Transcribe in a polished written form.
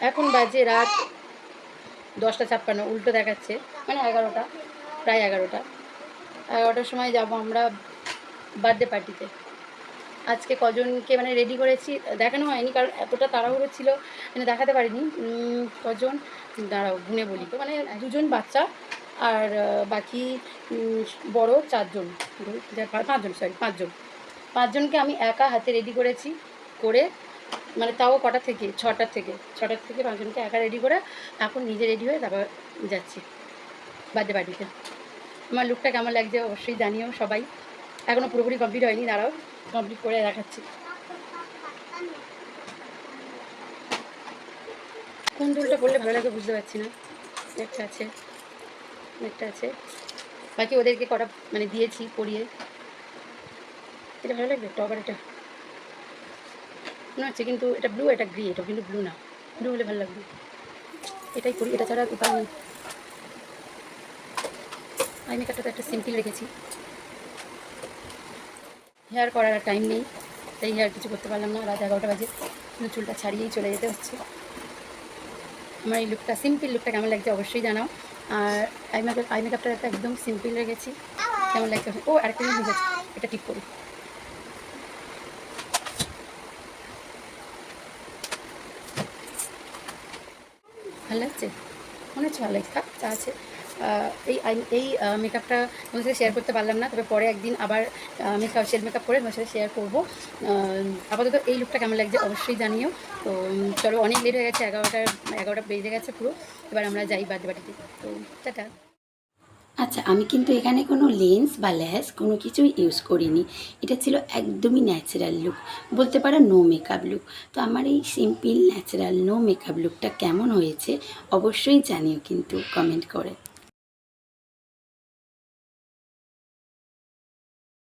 এখন বাজে রাত 10:56, উল্টো দেখাচ্ছে, মানে 11টা, প্রায় 11টার সময় যাব আমরা বার্থডে পার্টিতে। আজকে কজনকে মানে রেডি করেছি দেখানো হয়নি, কারণ এতটা তাড়াহুড়ো ছিল, মানে দেখাতে পারিনি। কজন দাঁড়াও গুনে বলি তো, মানে 2জন বাচ্চা আর বাকি বড় 4জন, 5জন, সরি 5জনকে আমি একা হাতে রেডি করেছি, করে মানে তাও কটা থেকে 6টার থেকে 5জনকে একা রেডি করে এখন নিজে রেডি হয়ে তারপর যাচ্ছি বার্থডে পার্টিতে। আমার লুকটা কেমন লাগছে অবশ্যই জানিও সবাই। এখনও পুরোপুরি কমপ্লিট হয়নি, দাঁড়াও কমপ্লিট করে দেখাচ্ছি। কোন দুলটা পরলে ভালো লাগে বুঝতে পারছি না। একটা আছে, বাকি ওদেরকে কটা মানে দিয়েছি পরিয়ে। এটা ভালো লাগবে টপ, আর এটা মনে হচ্ছে কিন্তু এটা ব্লু, এটা গ্রি, এটা কিন্তু ব্লু না, ব্লু হলে ভালো লাগবে। এটাই করি, এটা ছাড়া উপায় নেই। আই মেকআপটা তো একটা সিম্পল রেখেছি, হেয়ার করার আর টাইম নেই, তাই হেয়ার কিছু করতে পারলাম না। রাত 11টা বাজে, কিন্তু চুলটা ছাড়িয়েই চলে যেতে হচ্ছে। আমার এই লুকটা, সিম্পল লুকটা কেমন লাগছে অবশ্যই জানাও। আর আই মেকআপটা একটা একদম সিম্পল রেখেছি, কেমন লাগছে। ও আরেকটা জিনিস আছে, এটা টিপ করি। ভালো লাগছে, মনে হচ্ছে ভালো লাগছে, থাক যা আছে। এই মেকআপটা তোমার সাথে শেয়ার করতে পারলাম না, তবে পরে একদিন আবার সেলফ মেকআপ করে তোমার সাথে শেয়ার করবো। আপাতত এই লুকটা কেমন লাগছে অবশ্যই জানিও। তো চলো, অনেক লেট হয়ে গেছে, 11টা বেজে গেছে পুরো। এবার আমরা যাই বার্থডে পার্টিতে, তো টাটা। আচ্ছা, আমি কিন্তু এখানে কোনো লেন্স বা ল্যাস কোনো কিছুই ইউজ করিনি। এটা ছিল একদমই ন্যাচারাল লুক, বলতে পারো নো মেকআপ লুক। তো আমার এই সিম্পল ন্যাচারাল নো মেকআপ লুকটা কেমন হয়েছে অবশ্যই জানিও কিন্তু কমেন্ট করে।